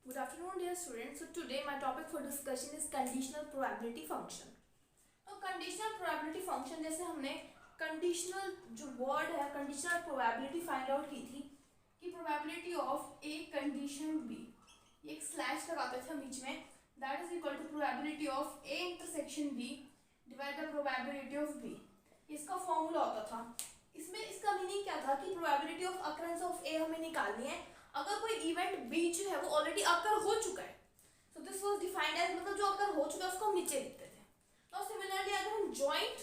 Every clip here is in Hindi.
Good afternoon, dear students. So today my topic for discussion is conditional probability function. तो conditional probability function जैसे हमने conditional जो word है conditional probability find out की थी कि probability of a condition B, एक slash लगाते थे बीच में, that is equal to probability of A intersection B divided by probability of B. इसका फॉर्मूला होता था. इसमें इसका मीनिंग क्या था कि probability of occurrence of A हमें निकालनी है अगर कोई इवेंट बी जो है वो ऑलरेडी अकर हो चुका है. So this was defined as मतलब जो अकर हो चुका है उसको हम नीचे लिखते थे. नाउ सिमिलरली अगर हम जॉइंट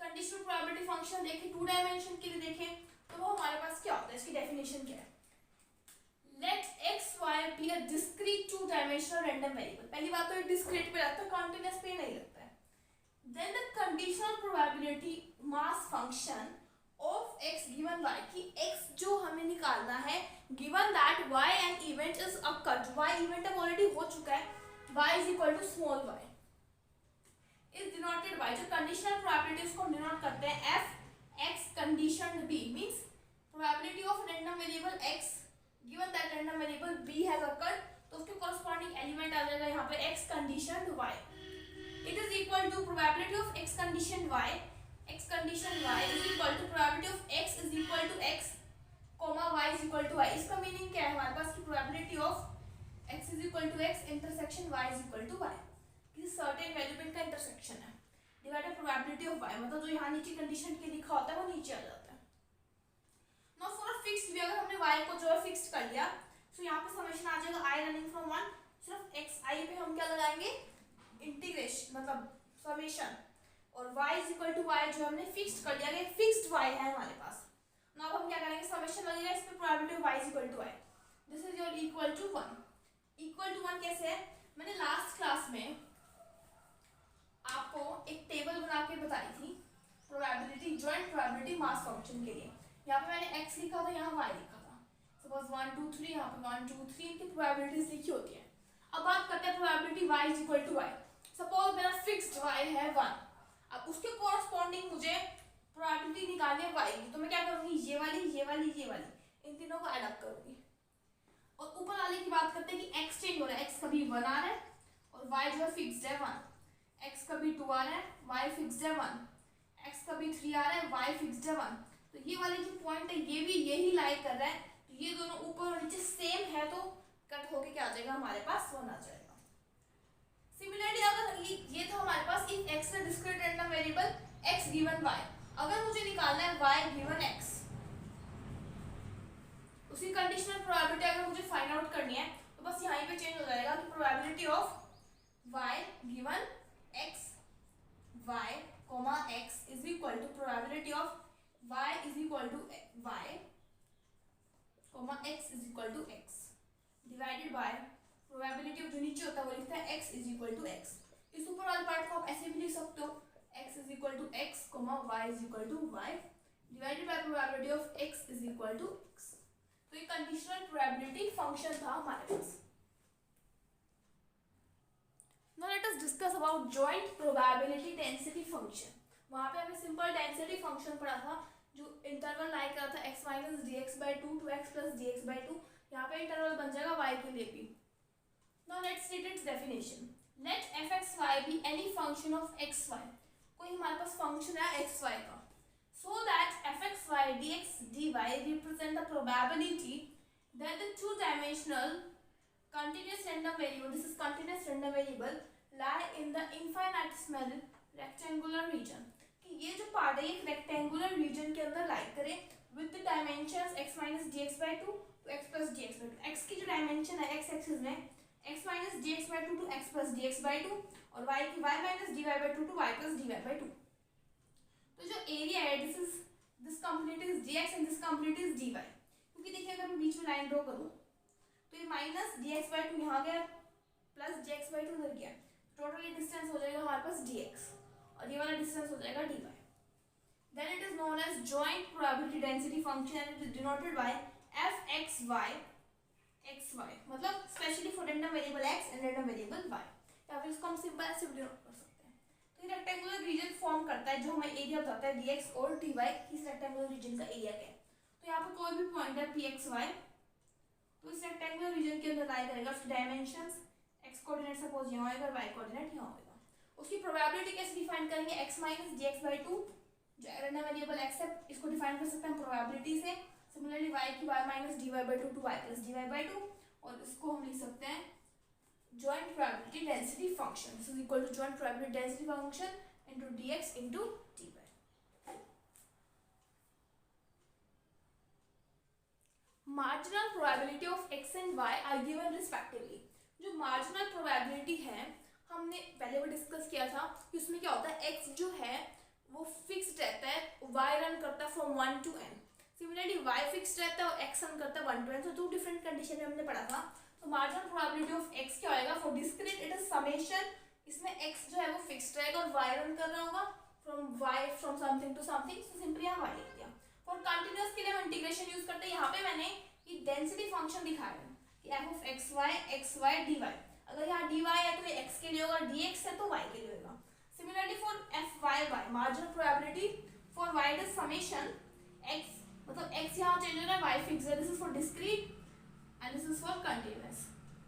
कंडीशनल प्रोबेबिलिटी फंक्शन देखें टू डायमेंशन के लिए देखें तो वो हमारे पास क्या होता है, इसकी डेफिनेशन क्या है. Let x y be a discrete two dimensional random variable. पहली बात तो ये डिस्क्रीट पे लगता है, कॉन्टिन्यूअस पे नहीं लगता है. Then the conditional probability mass function of x given y कि x जो हमें निकालना है given that y an event is occurred, y event अब ऑलरेडी हो चुका है, y is equal to small y is denoted by जो conditional probability उसको हम denote करते हैं f x conditioned b means probability of random variable x given that random variable b has occurred तो उसके corresponding element आ जाएगा यहाँ पे x conditioned y. It is equal to probability of x conditioned y x condition y is equal to probability of x is equal to x comma y is equal to y. इसका मीनिंग क्या है हमारे पास की probability of x is equal to x intersection y is equal to y. किसी certain वैल्यू पे इनका इंटरसेक्शन है डिवाइडेड probability of y मतलब जो यहाँ नीचे कंडीशन के लिखा होता है वो नीचे आ जाता है. नाउ फॉर अ फिक्स्ड भी अगर हमने y को जो है फिक्स्ड कर लिया तो यहाँ पे समेशन आ जाएगा i रनिंग फ्रॉम 1 सिर्फ x i पे हम क्या लगाएंगे इंटीग्रेशन मतलब समेशन और y is equal to y जो हमने फिक्स्ड कर लिया है फिक्स्ड y है हमारे पास. नाउ हम क्या करेंगे समेशन लगेगा इस पे probability of y is equal to y. This is your equal to 1. Equal to 1 कैसे है, मैंने लास्ट क्लास में आपको एक टेबल बना के बताई थी probability joint probability mass function के लिए. यहाँ पे मैंने x लिखा था, यहाँ y लिखा था. सपोज 1 2 3 यहाँ पे 1 2 3 इनकी प्रोबेबिलिटीज लिखी होती है. अब बात करते हैं probability y is equal to y. Suppose मेरा फिक्स्ड y है 1. अब उसके कोरस्पॉन्डिंग मुझे प्रोबेबिलिटी निकालनी है y की तो मैं क्या करूंगी ये वाली इन तीनों को ऐड अप करूंगी. और ऊपर वाले की बात करते हैं कि x चेंज हो रहा है, x कभी 1 आ रहा है और y जो है फिक्स्ड है 1, x कभी 2 आ रहा है y फिक्स्ड है 1, x कभी 3 आ रहा है y फिक्स्ड है 1. तो ये वाले जो पॉइंट है ये भी यही लाई कर रहा है तो ये दोनों ऊपर और नीचे सेम है तो कट होके क्या आ जाएगा हमारे पास 1 आ जाएगा. सिमिलरली अगर ये था हमारे पास इफ x है discrete random variable x given y, अगर मुझे निकालना है y गिवन x उसी कंडीशनल प्रोबेबिलिटी अगर मुझे फाइंड आउट करनी है तो बस यहीं पे चेंज हो जाएगा कि probability of y given x y comma x is equal to probability of y is equal to y comma x is equal to x divided by probability जो नीचे होता है वो लिखता है x is equal to x. इस ऊपर वाले पार्ट को आप ऐसे भी लिख सकते हो x is equal to x y is equal to y divided by probability of x is equal to x. तो ये कंडीशनल प्रोबेबिलिटी फंक्शन था हमारे पास. Now let us discuss about joint probability density function. वहां पे हमने सिंपल डेंसिटी फंक्शन पढ़ा था जो इंटरवल लाई करा था x - dx/2 to x + dx/2. यहाँ पे इंटरवल बन जाएगा y के लिए भी. Now let's read its definition. Let f(x, y) be any function of x, y. कोई हमारे पास फंक्शन है x, y का. So that f(x, y) dx, dy represent the probability that the two-dimensional continuous random variable, this is continuous random variable, lie in the infinitesimal rectangular region. कि ये जो पार्ट है एक rectangular region के अंदर lie करे with the dimensions x - dx/2 to x + dx/2. x की जो dimension है x एक्सिस में x - dx/2 to x + dx/2 और y की y - dy/2 to y + dy/2. तो जो एरिया है this complete is dx and this complete is dy. क्योंकि देखिए अगर मैं बीच में लाइन ड्रॉ करूं तो ये -dx/2 यहाँ गया प्लस dx/2 उधर गया, टोटली डिस्टेंस हो जाएगा हमारे पास dx और ये वाला डिस्टेंस हो जाएगा dy. Then it is known as joint probability density function and it is denoted by f(x, y) x y मतलब specially for random variable x and random variable y. या फिर इसको हम सिंपल ऐसे भी डिनोट कर सकते हैं. तो ये रेक्टेंगुलर रीजन फॉर्म करता है जो हमें एरिया बताता है dx और dy किस रेक्टेंगुलर रीजन का एरिया क्या है. तो यहाँ पे कोई भी पॉइंट है px y तो इस रेक्टेंगुलर रीजन के अंदर लाई करेगा उसकी डायमेंशंस, एक्स कोऑर्डिनेट सपोज यहाँ होएगा, वाई कोऑर्डिनेट यहाँ होएगा। उसकी प्रोबेबिलिटी कैसे डिफाइन करेंगे, x minus d x by two, जो रैंडम वेरिएबल x है इसको डिफाइन कर सकते हैं प्रोबेबिलिटी से। सिमिलरली y की y minus d y by two to y plus d y by two, और इसको हम लिख सकते हैं joint probability density function. This is equal to joint probability density function into dx into dy. Marginal probability of x and y are given respectively. जो marginal probability है हमने पहले वो डिस्कस किया था कि उसमें क्या होता है, x जो है वो फिक्स्ड रहता है, y रन करता है from 1 to n. Similarly y fixed रहता है और x रन करता है 1 to n. तो दो डिफरेंट कंडीशन में हमने पढ़ा था. तो मार्जिनल प्रोबेबिलिटी ऑफ x क्या होएगा for discrete, it is summation, इसमें x जो है वो फिक्स्ड रहेगा और y रन कर रहा होगा from something to something. So simply यहाँ y लिख दिया. फॉर कंटीन्यूअस के लिए हम इंटीग्रेशन यूज करते हैं. यहाँ पे मैंने ये डेंसिटी फंक्शन दिखाया है कि f ऑफ xy dy. अगर यहाँ dy है तो ये x के लिए होगा, dx है तो y के लिए होगा. Similarly for fyy marginal probability for y it is summation x, मतलब x यहाँ चेंज हो रहा है, y फिक्स है. This is for discrete and this is for continuous.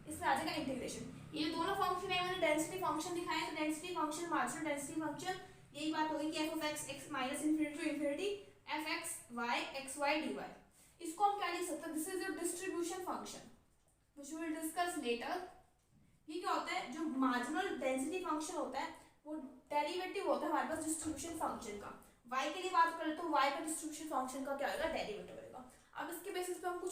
इसमें आ जाएगा इंटीग्रेशन. ये दोनों फंक्शन है मैंने डेंसिटी फंक्शन दिखाया है. तो density function marginal density function यही बात होगी कि f of x minus infinity to infinity f x y x y dy. इसको हम क्या लिख सकते हैं, this is your distribution function which we will discuss later. ये क्या होता है, जो मार्जिनल डेंसिटी फंक्शन होता है वो डेरिवेटिव होता है हमारे पास डिस्ट्रीब्यूशन फंक्शन का. y के लिए बात करें तो y का डिस्ट्रीब्यूशन फंक्शन का क्या होगा, डेरिवेटिव होगा. अब इसके बेसिस पे हम कुछ